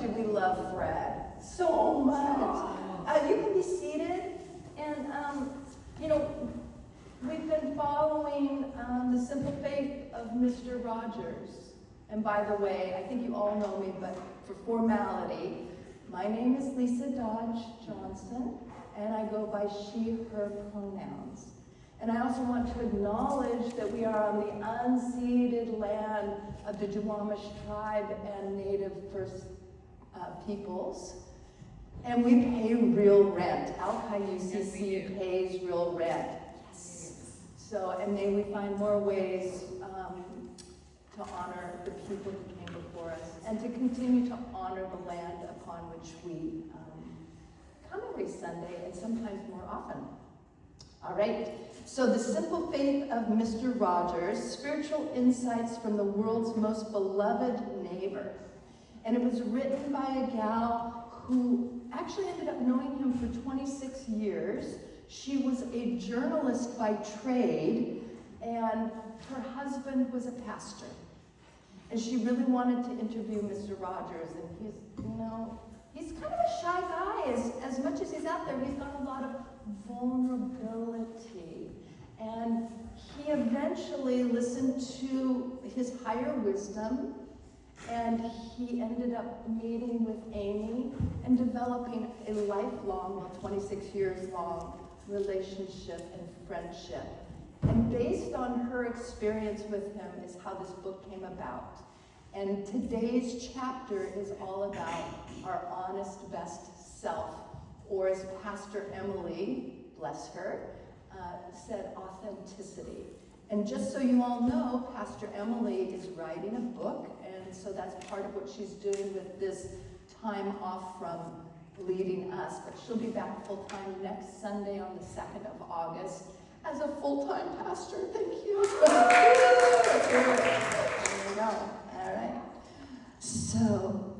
do we love Fred? So much. You can be seated, and we've been following the simple faith of Mr. Rogers. And by the way, I think you all know me, but for formality, my name is Lisa Dodge Johnson, and I go by she, her pronouns. And I also want to acknowledge that we are on the unceded land of the Duwamish tribe and Native First peoples. And we pay real rent. Alki UCC pays real rent. Yes. So, and may we find more ways to honor the people who came before us and to continue to honor the land upon which we come every Sunday and sometimes more often. All right, so the simple faith of Mr. Rogers, spiritual insights from the world's most beloved neighbor. And it was written by a gal who actually ended up knowing him for 26 years. She was a journalist by trade, and her husband was a pastor. And she really wanted to interview Mr. Rogers, and he's kind of a shy guy. As much as he's out there, he's got a lot of vulnerability. And he eventually listened to his higher wisdom, and he ended up meeting with Amy and developing a lifelong, 26 years long relationship and friendship. And based on her experience with him is how this book came about. And today's chapter is all about our honest best self, or as Pastor Emilie, bless her, said, authenticity. And just so you all know, Pastor Emilie is writing a book, and so that's part of what she's doing with this time off from leading us. But she'll be back full-time next Sunday on the 2nd of August as a full-time pastor. Thank you. There you go. All right. So,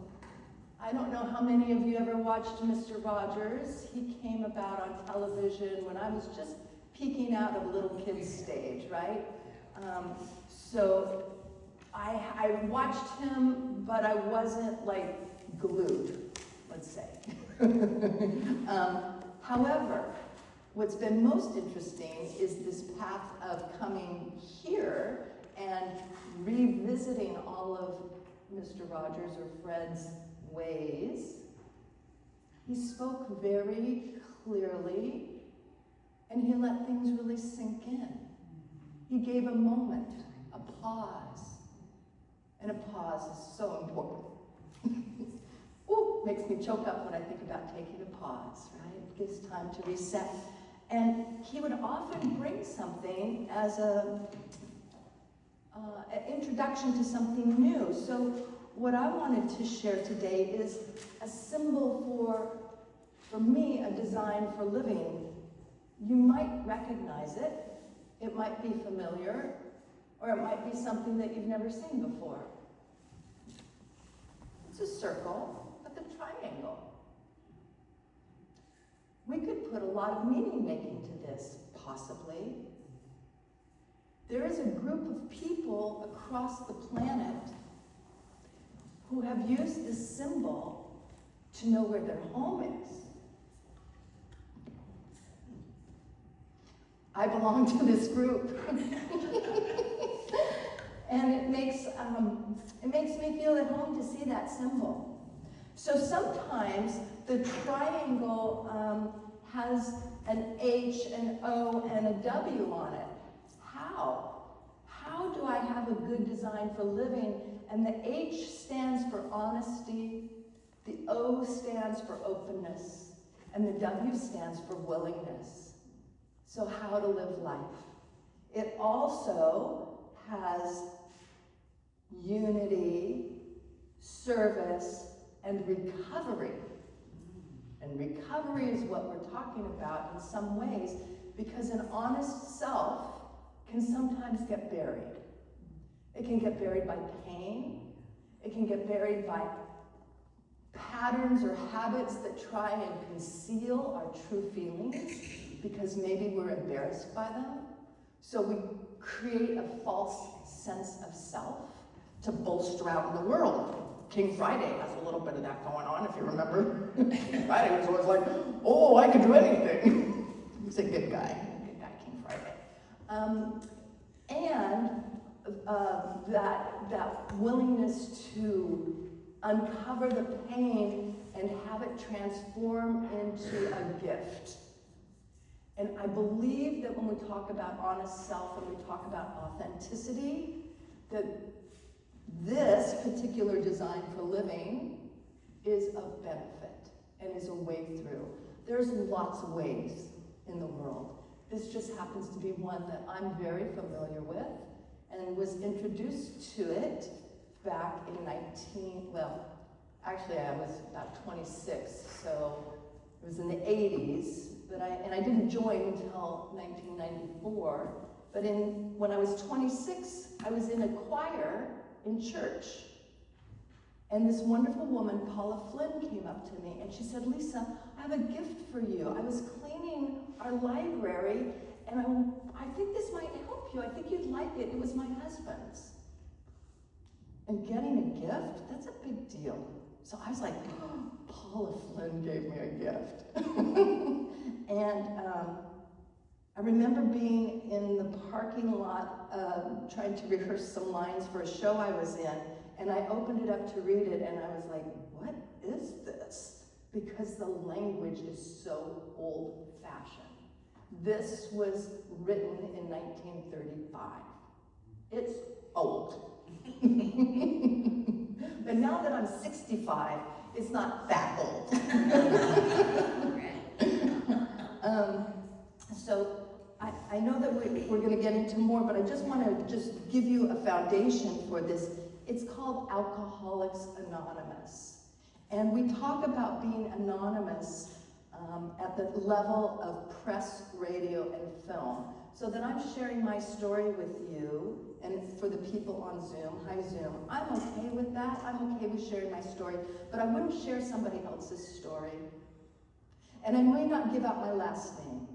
I don't know how many of you ever watched Mr. Rogers. He came about on television when I was just peeking out of a little kid's stage, right? So I watched him, but I wasn't like glued, let's say. However, what's been most interesting is this path of coming here and revisiting all of Mr. Rogers or Fred's ways. He spoke very clearly, and he let things really sink in. He gave a moment, a pause. And a pause is so important. Ooh, makes me choke up when I think about taking a pause, right? It gives time to reset. And he would often bring something as an introduction to something new. So what I wanted to share today is a symbol for me, a design for living. You might recognize it. It might be familiar, or it might be something that you've never seen before. It's a circle with a triangle. We could put a lot of meaning making to this, possibly. There is a group of people across the planet who have used this symbol to know where their home is. I belong to this group. And it makes me feel at home to see that symbol. So sometimes the triangle has an H, an O, and a W on it. How? How do I have a good design for living? And the H stands for honesty, the O stands for openness, and the W stands for willingness. So how to live life. It also has unity, service, and recovery. And recovery is what we're talking about in some ways, because an honest self can sometimes get buried. It can get buried by pain. It can get buried by patterns or habits that try and conceal our true feelings because maybe we're embarrassed by them. So we create a false sense of self to bolster out in the world. King Friday has a little bit of that going on, if you remember. King Friday was always like, oh, I can do anything. He's a good guy, King Friday. That willingness to uncover the pain and have it transform into a gift. And I believe that when we talk about honest self and we talk about authenticity, that this particular design for living is of benefit and is a way through. There's lots of ways in the world. This just happens to be one that I'm very familiar with and was introduced to it back in actually I was about 26, so it was in the 80s, but I didn't join until 1994, but when I was 26, I was in a choir in church, and this wonderful woman, Paula Flynn, came up to me, and she said, Lisa, I have a gift for you. I was cleaning our library, and I think this might help you. I think you'd like it. It was my husband's. And getting a gift, that's a big deal. So I was like, oh, Paula Flynn gave me a gift. And I remember being in the parking lot trying to rehearse some lines for a show I was in, and I opened it up to read it, and I was like, what is this? Because the language is so old-fashioned. This was written in 1935. It's old. But now that I'm 65, it's not that old. So I know that we're going to get into more, but I just want to just give you a foundation for this. It's called Alcoholics Anonymous. And we talk about being anonymous at the level of press, radio, and film. So that I'm sharing my story with you, and for the people on Zoom, hi Zoom, I'm okay with that. I'm okay with sharing my story, but I wouldn't share somebody else's story. And I may not give out my last name.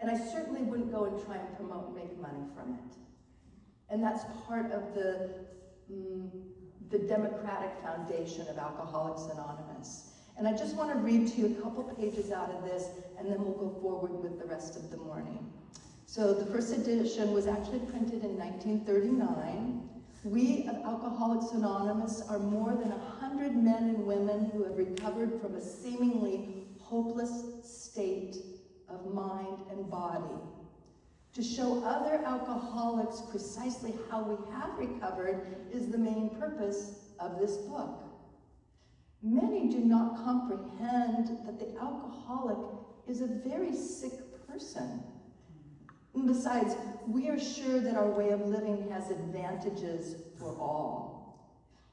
And I certainly wouldn't go and try and promote and make money from it. And that's part of the democratic foundation of Alcoholics Anonymous. And I just want to read to you a couple pages out of this, and then we'll go forward with the rest of the morning. So the first edition was actually printed in 1939. We of Alcoholics Anonymous are more than 100 men and women who have recovered from a seemingly hopeless state of mind and body. To show other alcoholics precisely how we have recovered is the main purpose of this book. Many do not comprehend that the alcoholic is a very sick person. And besides, we are sure that our way of living has advantages for all.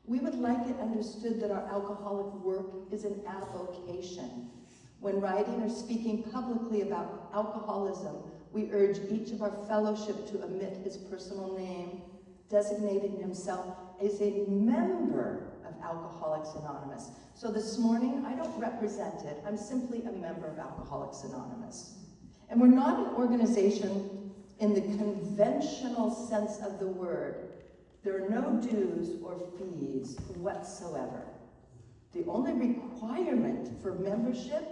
We would like it understood that our alcoholic work is an avocation. When writing or speaking publicly about alcoholism, we urge each of our fellowship to omit his personal name, designating himself as a member of Alcoholics Anonymous. So this morning, I don't represent it. I'm simply a member of Alcoholics Anonymous. And we're not an organization in the conventional sense of the word. There are no dues or fees whatsoever. The only requirement for membership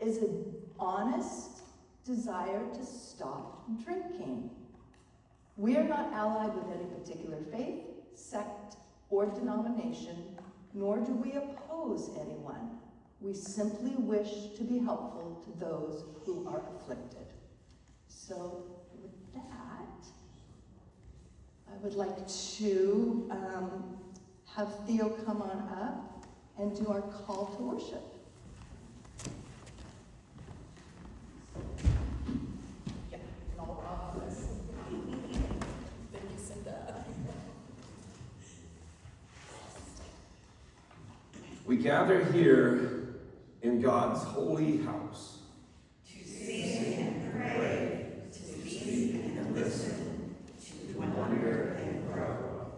is an honest desire to stop drinking. We are not allied with any particular faith, sect, or denomination, nor do we oppose anyone. We simply wish to be helpful to those who are afflicted. So with that, I would like to have Theo come on up and do our call to worship. Yeah, no problem. Thank you, Sondra. We gather here in God's holy house to sing and pray, to speak and listen, to wonder and grow.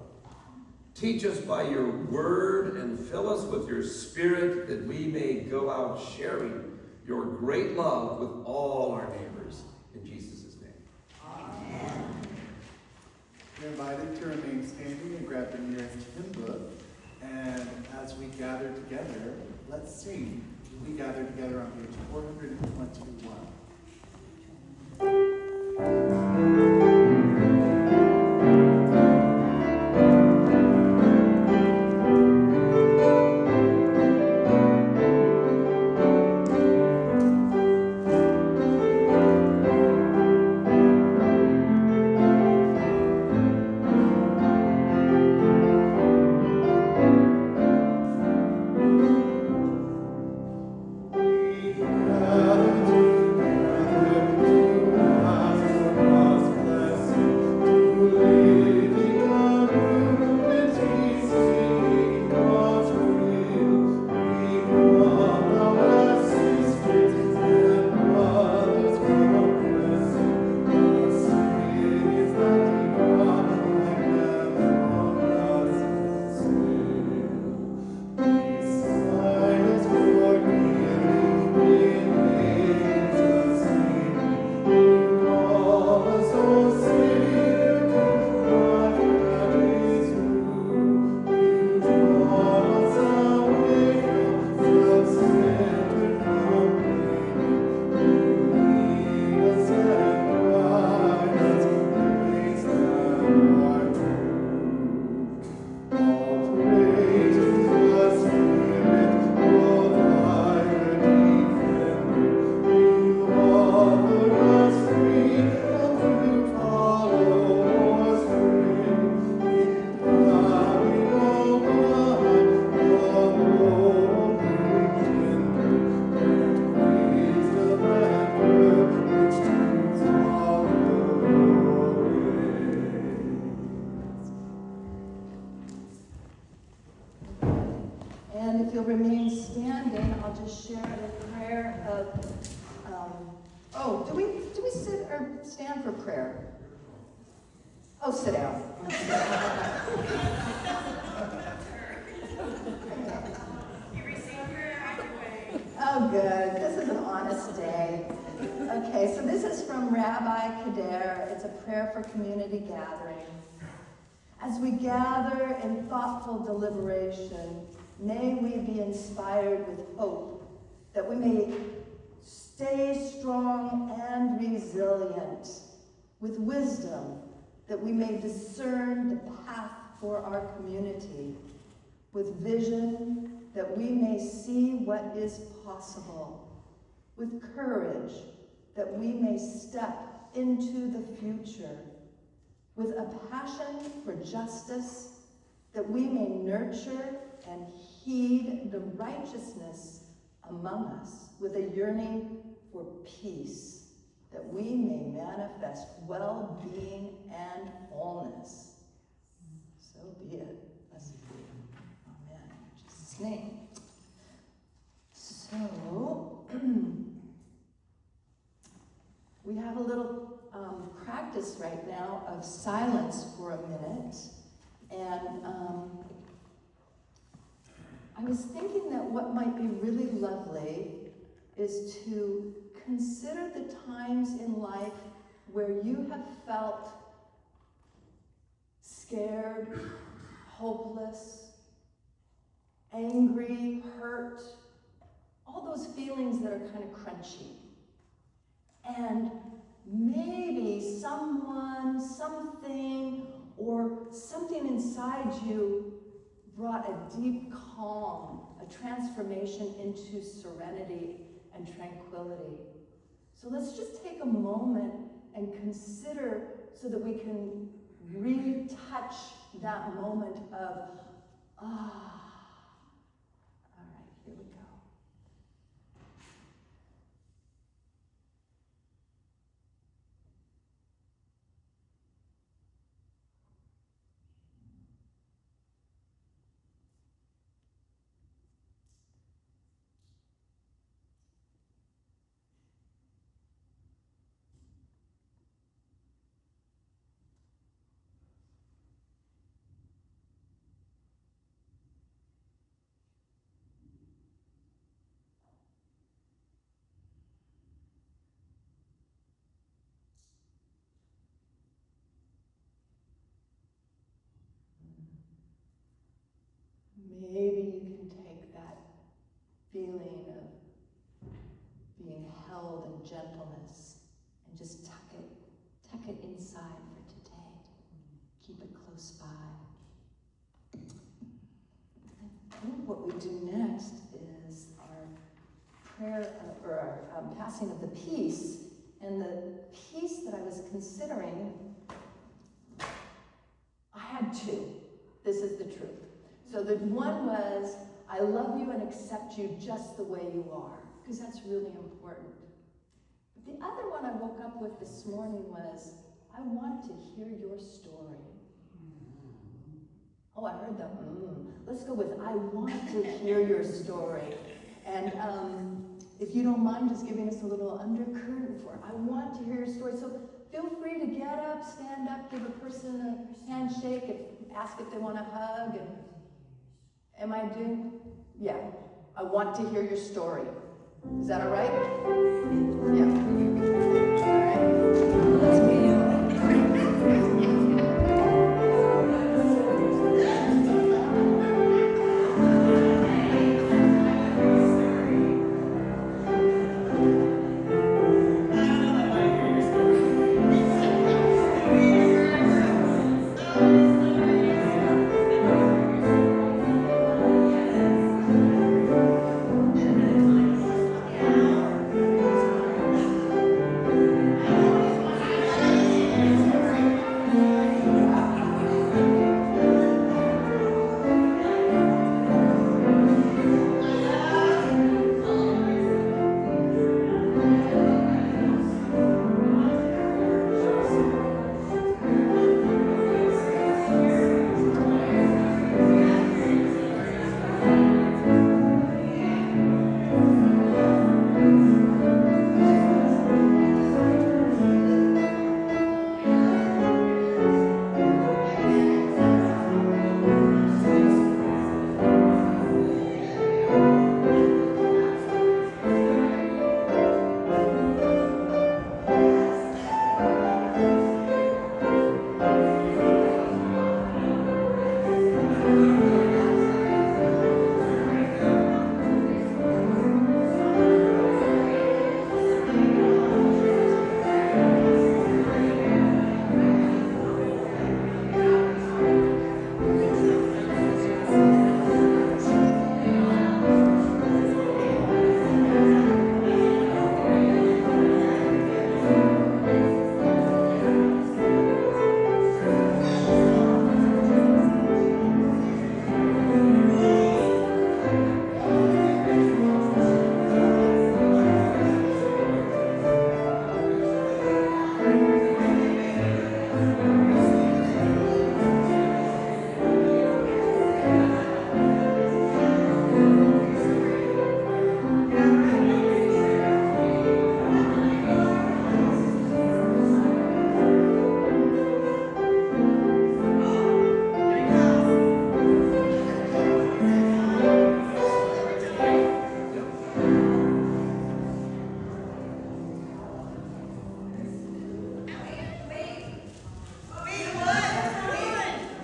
Teach us by your word and fill us with your spirit that we may go out sharing your great love with all our neighbors. In Jesus' name. Amen. You're invited to remain standing and grab the nearest hymn book. And as we gather together, let's sing. We gather together on page 421. And if you'll remain standing, I'll just share a prayer of, do we sit or stand for prayer? Oh, sit down. You receive prayer either way. Oh, good. This is an honest day. Okay, so this is from Rabbi Kader. It's a prayer for community gathering. As we gather in thoughtful deliberation, may we be inspired with hope that we may stay strong and resilient, with wisdom that we may discern the path for our community, with vision that we may see what is possible, with courage that we may step into the future, with a passion for justice that we may nurture and heed the righteousness among us, with a yearning for peace that we may manifest well-being and wholeness. So be it. Blessed be. Amen. In Jesus' name. So, we have a little practice right now of silence for a minute. And I was thinking that what might be really lovely is to consider the times in life where you have felt scared, hopeless, angry, hurt, all those feelings that are kind of crunchy. And maybe someone, something, or something inside you brought a deep calm, a transformation into serenity and tranquility. So let's just take a moment and consider so that we can retouch that moment of, All right, here we go. maybe you can take that feeling of being held in gentleness and just tuck it inside for today. Keep it close by. I think what we do next is our prayer, or our passing of the peace. And the peace that I was considering, I had two. This is the truth. So the one was, I love you and accept you just the way you are, because that's really important. But the other one I woke up with this morning was, I want to hear your story. Oh, I heard that. Let's go with, I want to hear your story. And if you don't mind just giving us a little undercurrent for it, I want to hear your story. So feel free to get up, stand up, give a person a handshake, ask if they want a hug. And am I doing? Yeah. I want to hear your story. Is that all right? Yeah. All right. Let's meet.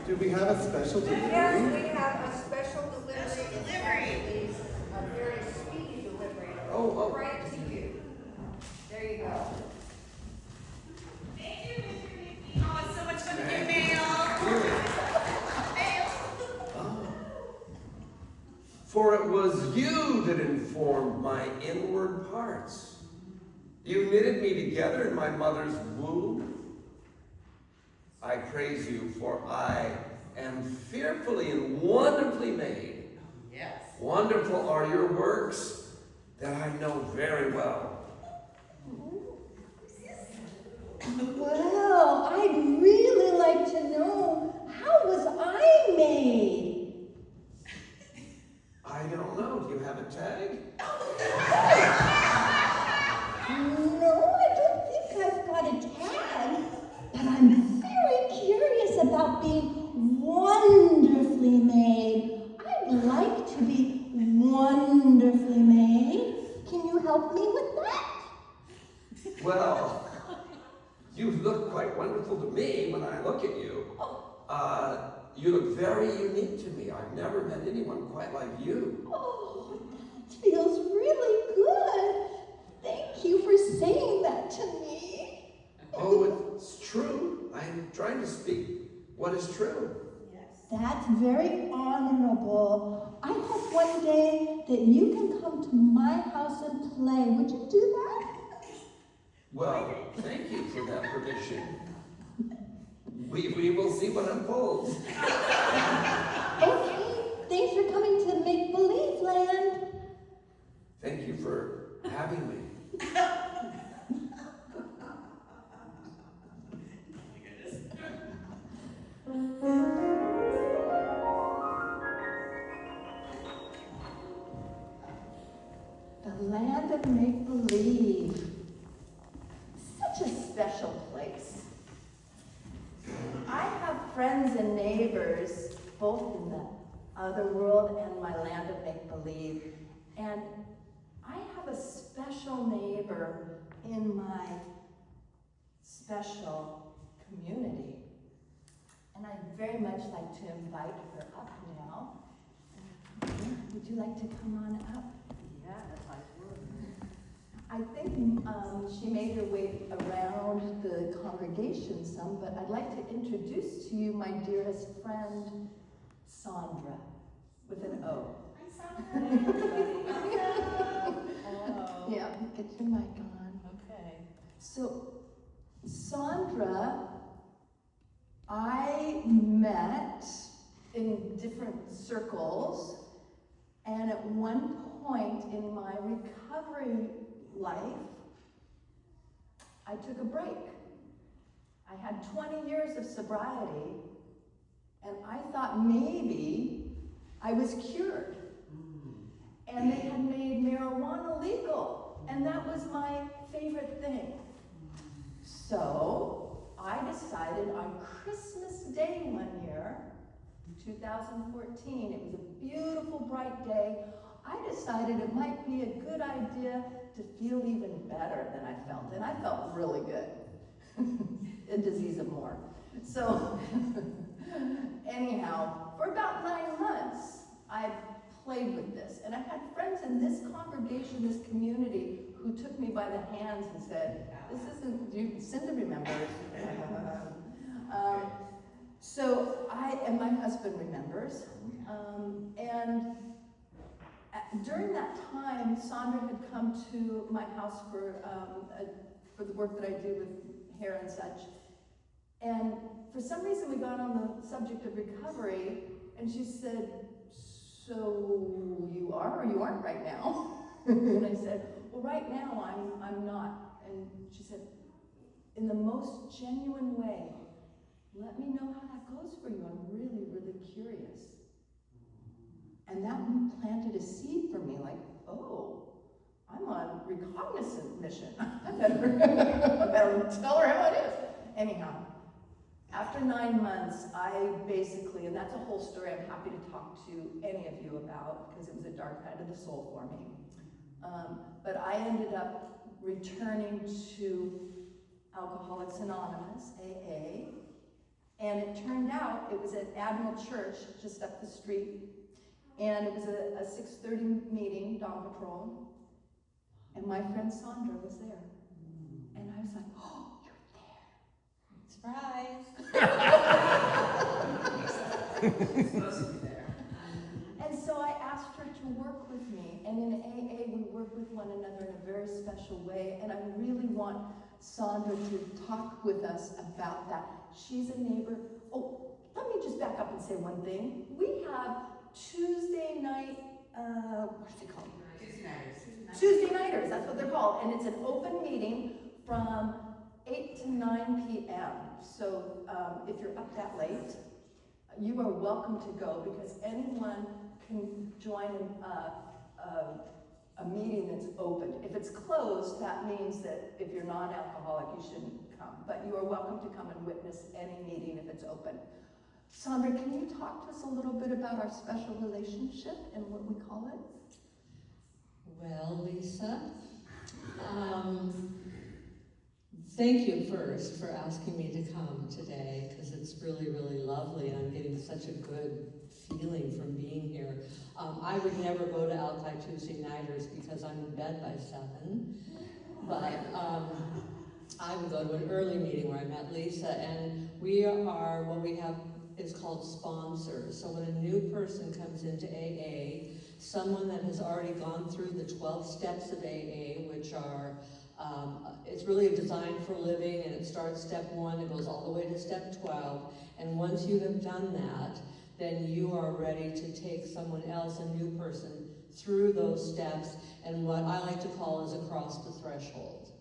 Do we have a special delivery? Yes, we have a special delivery. A very speedy delivery. Oh. Right to you. There you go. Thank you, Mr. Mickey. Oh, it's so much fun to do mail. For it was you that informed my inward parts. You knitted me together in my mother's womb. I praise you, for I am fearfully and wonderfully made. Yes. Wonderful are your works that I know very well. Well, I'd really like to know, how was I made? I don't know. Do you have a tag? No, I don't think I've got a tag, but I'm very curious about being wonderfully made. I'd like to be wonderfully made. Can you help me with that? Well, you look quite wonderful to me when I look at you. you look very unique to me. I've never met anyone quite like you. Oh, that feels really good. Thank you for saying that to me. Oh, it's true. I'm trying to speak what is true. That's very honorable. I hope one day that you can come to my house and play. Would you do that? Well, thank you for that permission. We will see what unfolds. Okay, thanks for coming to Make Believe Land. Thank you for having me. The land of Make Believe. Such a special place. I have friends and neighbors, both in the other world and my land of Make Believe. And I have a special neighbor in my special community. And I'd very much like to invite her up now. Would you like to come on up? Yes, I would. I think she made her way around the congregation some, but I'd like to introduce to you my dearest friend, Sondra, with an O. Hi, Sondra. Hello. Yeah, get your mic on. Okay. So, Sondra, I met in different circles, and at one point in my recovery life, I took a break. I had 20 years of sobriety, and I thought maybe I was cured. And they had made marijuana legal, and that was my favorite thing. So I decided on Christmas Day one year, 2014, it was a beautiful, bright day, I decided it might be a good idea to feel even better than I felt, and I felt really good. A disease of more. So, anyhow, for about 9 months, I played with this, and I had friends in this congregation, this community, who took me by the hands and said, this isn't, Cinda remembers. So and my husband remembers, and during that time, Sondra had come to my house for the work that I do with hair and such. And for some reason, we got on the subject of recovery, and she said, "So you are or you aren't right now?" And I said, "Well, right now I'm not." And she said, "In the most genuine way, let me know how that goes for you. I'm really, really curious." And that planted a seed for me, like, oh, I'm on recognizant mission. I better tell her how it is. Anyhow, after 9 months, I basically, and that's a whole story I'm happy to talk to any of you about, because it was a dark night of the soul for me. But I ended up returning to Alcoholics Anonymous, AA, and it turned out it was at Admiral Church, just up the street. And it was a 6:30 meeting, dawn patrol, and my friend Sondra was there. And I was like, oh, you're there. Surprise. And so I asked her to work with me. And in AA, we work with one another in a very special way. And I really want Sondra to talk with us about that. She's a neighbor. Oh, let me just back up and say one thing. We have Tuesday night, what's it called? Tuesday nighters, that's what they're called. And it's an open meeting from 8 to 9 p.m. So if you're up that late, you are welcome to go, because anyone can join a meeting that's open. If it's closed, that means that if you're non-alcoholic, you shouldn't come. But you are welcome to come and witness any meeting if it's open. Sondra, can you talk to us a little bit about our special relationship and what we call it? Well, Lisa, Thank you first for asking me to come today, because it's really, really lovely. I'm getting such a good feeling from being here. I would never go to Alki Tuesday Nighters because I'm in bed by 7, but I would go to an early meeting where I met Lisa, and we are, what we have is called sponsors. So when a new person comes into AA, someone that has already gone through the 12 steps of AA, which are, it's really a design for living, and it starts step 1, it goes all the way to step 12, and once you have done that, then you are ready to take someone else, a new person, through those steps, and what I like to call is across the threshold.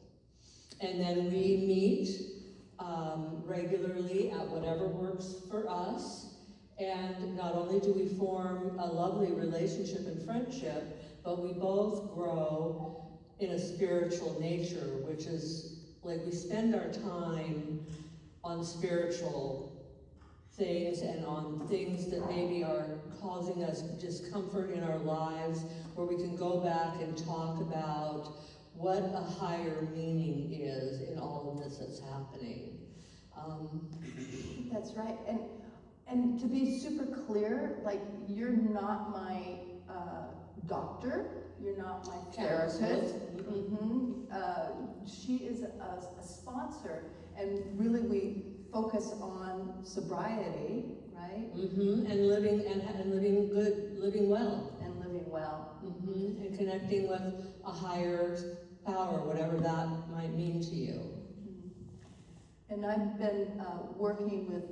And then we meet regularly at whatever works for us, and not only do we form a lovely relationship and friendship, but we both grow in a spiritual nature, which is like we spend our time on spiritual things and on things that maybe are causing us discomfort in our lives, where we can go back and talk about what a higher meaning is in all of this that's happening. That's right. And to be super clear, like, you're not my doctor, you're not my therapist. She is a sponsor, and really we focus on sobriety, right? And living good, living well. And living well. And connecting with a higher power, whatever that might mean to you. And I've been working with,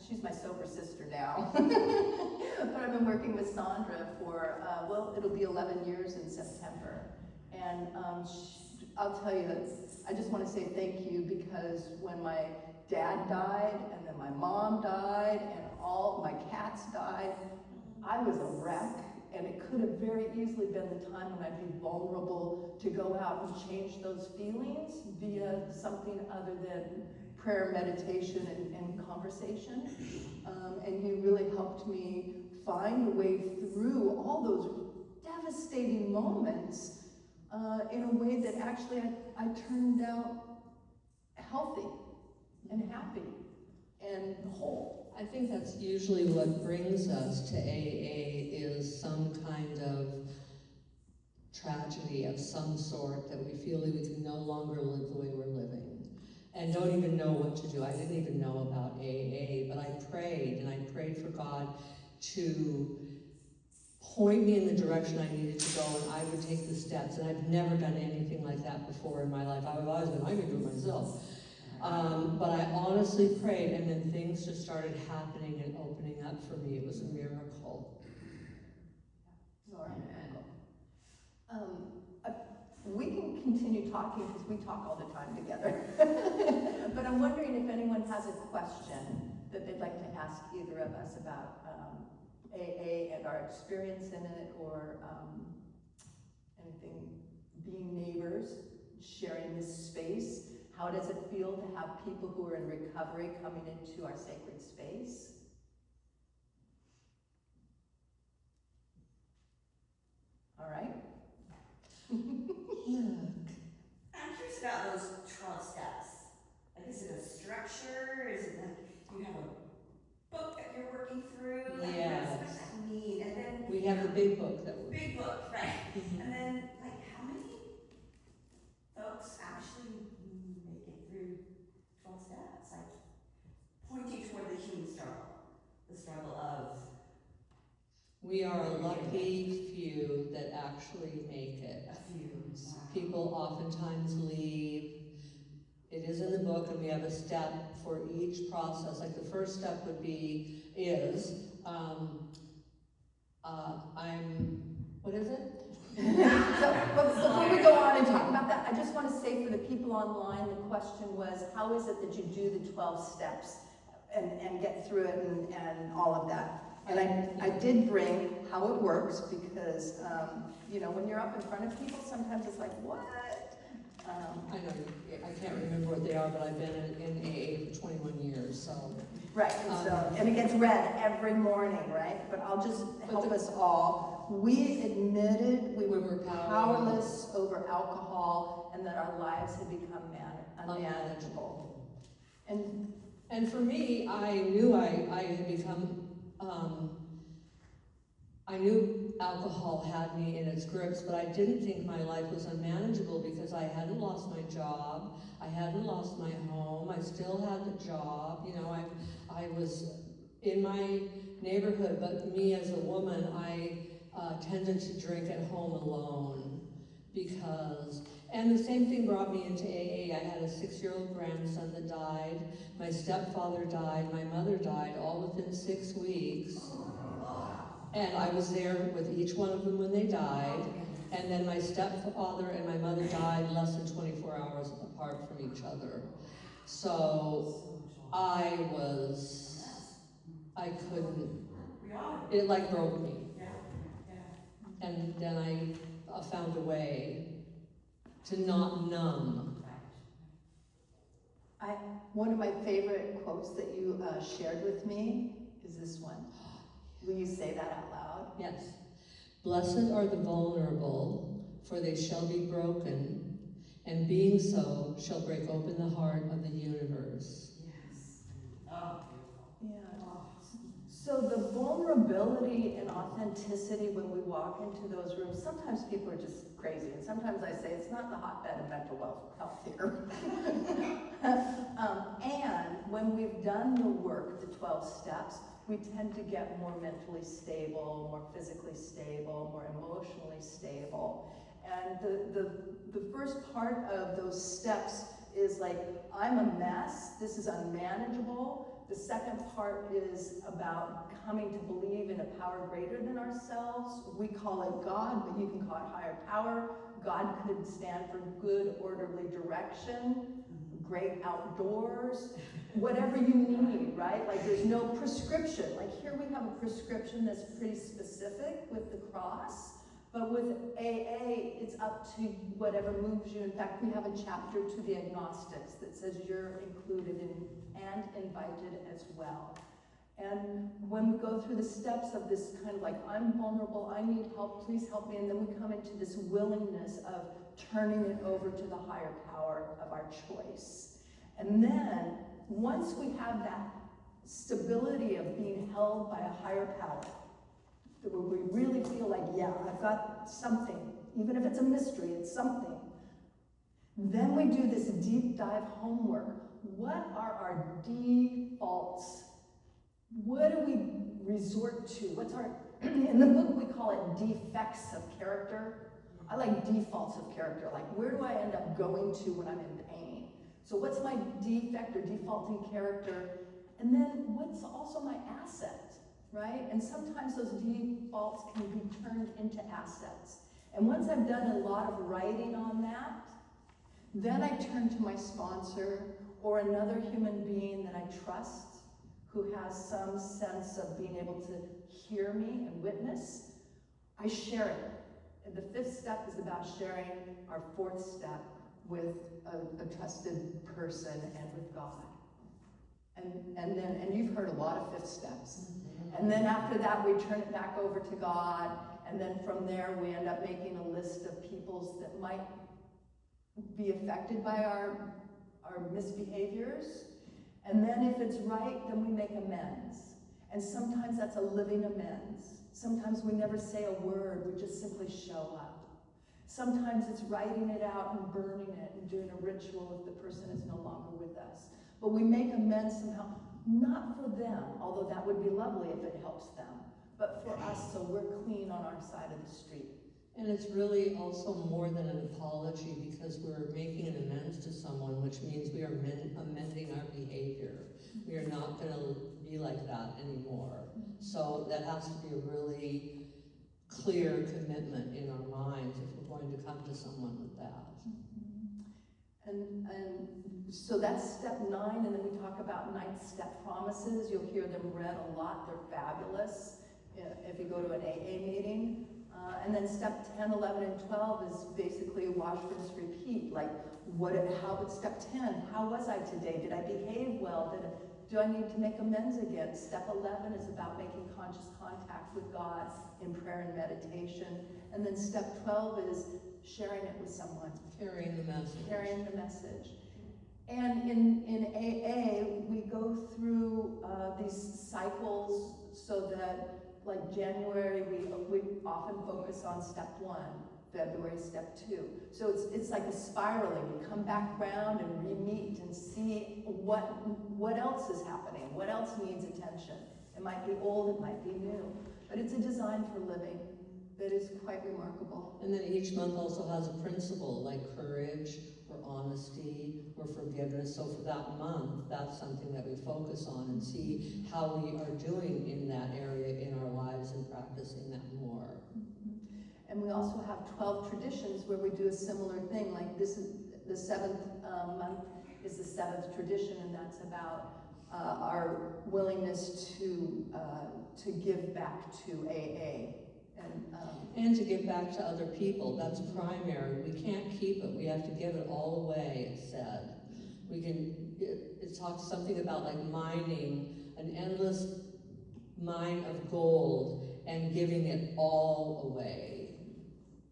she's my sober sister now, but I've been working with Sondra for, well, it'll be 11 years in September. And I'll tell you, I just want to say thank you, because when my dad died, and then my mom died, and all my cats died, I was a wreck, and it could have very easily been the time when I'd be vulnerable to go out and change those feelings via something other than prayer, meditation, and conversation. And you really helped me find a way through all those devastating moments in a way that actually I turned out healthy and happy and whole. I think that's usually what brings us to AA, is some kind of tragedy of some sort, that we feel that we can no longer live the way we're living and don't even know what to do. I didn't even know about AA, but I prayed for God to point me in the direction I needed to go, and I would take the steps. And I've never done anything like that before in my life. I've always been, I can do it myself. But I honestly prayed, and then things just started happening and opening up for me. It was a miracle. We can continue talking because we talk all the time together. But I'm wondering if anyone has a question that they'd like to ask either of us about AA and our experience in it, or anything, being neighbors, sharing this space. How does it feel to have people who are in recovery coming into our sacred space? All right. I'm curious about those 12 steps. Like, is it a structure? Is it like you have a book that you're working through? Like, Yes. what does that mean? And then We have the big book that we... big book, right? And then, like, how many folks actually make it through 12 steps? Like, pointing toward the human struggle, the struggle of. We are a lucky few that actually make it. A few. People oftentimes leave. It is in the book, and we have a step for each process. Like, the first step would be, what is it? But before we go on and talk about that, I just want to say for the people online, the question was, how is it that you do the 12 steps and get through it and all of that? And I did bring how it works, because, when you're up in front of people, sometimes it's like, what? I know, I can't remember what they are, but I've been in AA for 21 years, so. Right, and it gets read every morning, right? But I'll just help us all. We admitted we were powerless over alcohol, and that our lives had become unmanageable. And for me, I knew I had become, I knew alcohol had me in its grips, but I didn't think my life was unmanageable because I hadn't lost my job, I hadn't lost my home, I still had the job, you know, I was in my neighborhood, but me as a woman, I tended to drink at home alone because, and the same thing brought me into AA. I had a 6-year-old grandson that died, my stepfather died, my mother died, all within 6 weeks. And I was there with each one of them when they died. And then my stepfather and my mother died less than 24 hours apart from each other. So I couldn't, it like broke me. And then I found a way to not numb. One of my favorite quotes that you shared with me is this one. Will you say that out loud? Yes. Blessed are the vulnerable, for they shall be broken, and being so shall break open the heart of the universe. Yes. Oh, Yeah. So the vulnerability and authenticity when we walk into those rooms, sometimes people are just crazy, and sometimes I say it's not the hotbed of mental health here. And when we've done the work, the 12 steps, we tend to get more mentally stable, more physically stable, more emotionally stable. And the first part of those steps is like, I'm a mess, this is unmanageable. The second part is about coming to believe in a power greater than ourselves. We call it God, but you can call it higher power. God could stand for good, orderly direction, great outdoors, whatever you need, right? Like there's no prescription. Like here we have a prescription that's pretty specific with the cross, but with AA, it's up to whatever moves you. In fact, we have a chapter to the agnostics that says you're included in and invited as well. And when we go through the steps of this kind of like, I'm vulnerable, I need help, please help me, and then we come into this willingness of turning it over to the higher power of our choice. And then, once we have that stability of being held by a higher power, where we really feel like, yeah, I've got something, even if it's a mystery, it's something. Then we do this deep dive homework. What are our defaults? What do we resort to? What's our, in the book we call it defects of character. I like defaults of character, like where do I end up going to when I'm in pain? So what's my defect or defaulting character? And then what's also my asset, right? And sometimes those defaults can be turned into assets. And once I've done a lot of writing on that, then I turn to my sponsor or another human being that I trust who has some sense of being able to hear me and witness. I share it. And the 5th step is about sharing our 4th step with a trusted person and with God. And you've heard a lot of 5th steps. And then after that, we turn it back over to God. And then from there, we end up making a list of peoples that might be affected by our misbehaviors. And then if it's right, then we make amends. And sometimes that's a living amends. Sometimes we never say a word, we just simply show up. Sometimes it's writing it out and burning it and doing a ritual if the person is no longer with us. But we make amends somehow, not for them, although that would be lovely if it helps them, but for us so we're clean on our side of the street. And it's really also more than an apology because we're making an amends to someone, which means we are amending our behavior. We are not going to be like that anymore. So that has to be a really clear commitment in our minds if we're going to come to someone with that. And so that's step 9, and then we talk about 9th step promises. You'll hear them read a lot. They're fabulous if you go to an AA meeting. And then step 10, 11, and 12 is basically a wash, rinse, repeat. Like, step 10, how was I today? Did I behave well? Do I need to make amends again? Step 11 is about making conscious contact with God in prayer and meditation. And then step 12 is sharing it with someone, Carrying the message. carrying the message. And in AA, we go through these cycles so that, like January, we often focus on step 1, February, step 2. So it's like a spiraling. We come back around and re-meet and see what else is happening, what else needs attention. It might be old, it might be new, but it's a design for living that is quite remarkable. And then each month also has a principle like courage or honesty or forgiveness. So for that month, that's something that we focus on and see how we are doing in that area in our lives and practicing that more. And we also have 12 traditions where we do a similar thing. Like this is the 7th month is the 7th tradition, and that's about our willingness to give back to AA. And to give back to other people, that's primary. We can't keep it, we have to give it all away, it said. It talks something about like mining, an endless mine of gold and giving it all away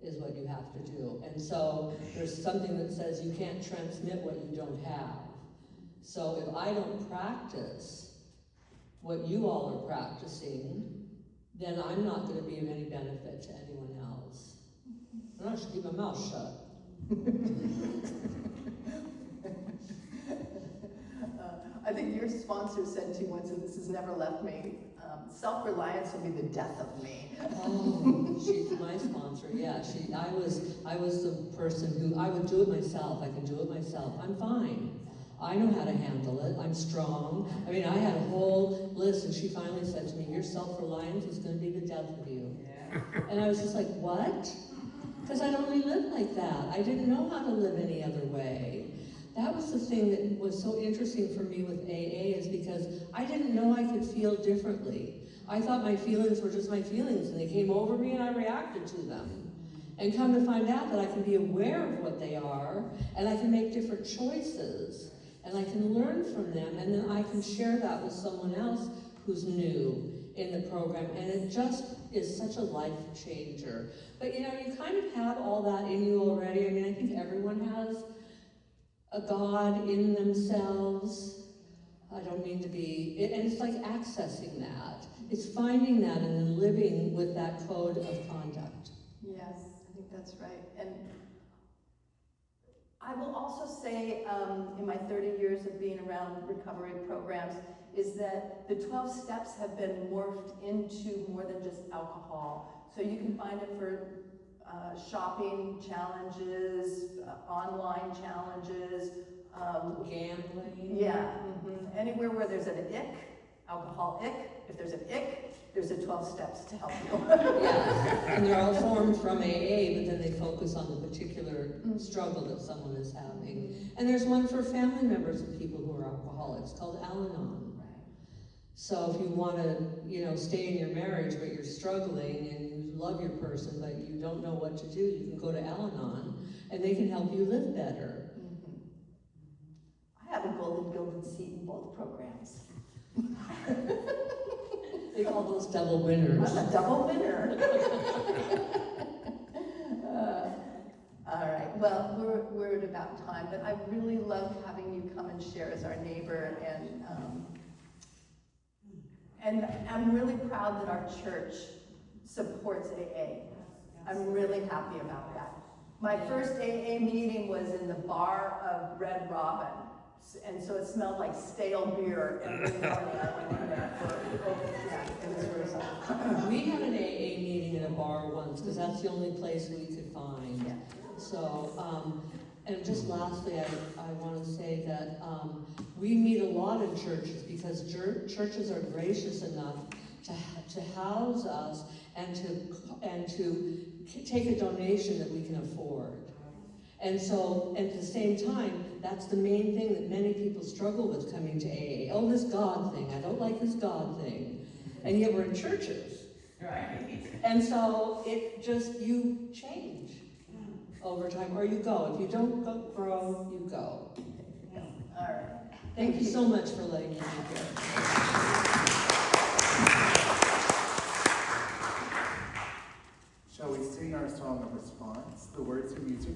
is what you have to do. And so there's something that says you can't transmit what you don't have. So if I don't practice what you all are practicing, then I'm not going to be of any benefit to anyone else. And I should keep my mouth shut. I think your sponsor said to you once, and this has never left me, self-reliance will be the death of me. Oh, she's my sponsor, yeah. I was the person who, I would do it myself. I can do it myself. I'm fine. I know how to handle it. I'm strong. I mean, I had a whole list, and she finally said to me, your self-reliance is going to be the death of you. Yeah. And I was just like, what? Because I'd only lived like that. I didn't know how to live any other way. That was the thing that was so interesting for me with AA, is because I didn't know I could feel differently. I thought my feelings were just my feelings, and they came over me and I reacted to them. And come to find out that I can be aware of what they are, and I can make different choices. And I can learn from them, and then I can share that with someone else who's new in the program, and it just is such a life changer. But you know, you kind of have all that in you already. I mean, I think everyone has a God in themselves. I don't mean to be, and it's like accessing that. It's finding that and then living with that code of conduct. Yes, I think that's right. And I will also say, in my 30 years of being around recovery programs, is that the 12 steps have been morphed into more than just alcohol. So you can find it for shopping challenges, online challenges, Gambling. yeah, anywhere where there's an ick, alcohol ick. If there's an ick, there's a 12 steps to help you. Yeah, and they're all formed from AA, but then they focus on the particular struggle that someone is having. And there's one for family members of people who are alcoholics called Al-Anon. So if you want to, stay in your marriage, but you're struggling and you love your person, but you don't know what to do, you can go to Al-Anon, and they can help you live better. I have a golden gilded seat in both programs. They call those double winners. I'm a double winner. All right, well, we're at about time, but I really loved having you come and share as our neighbor, and I'm really proud that our church supports AA. I'm really happy about that. My first AA meeting was in the bar of Red Robin, and so it smelled like stale beer every morning I went in there it was really something. We had an AA meeting in a bar once, because that's the only place we could find. Yeah. So, and just lastly, I want to say that we meet a lot in churches, because churches are gracious enough to house us and to take a donation that we can afford. And so, at the same time, that's the main thing that many people struggle with coming to AA. Oh, this God thing. I don't like this God thing. And yet we're in churches. Right. And so, you change over time, or you go. If you don't grow, you go. All right. Thank you so much for letting me be here. Shall we sing our song of response. The words and music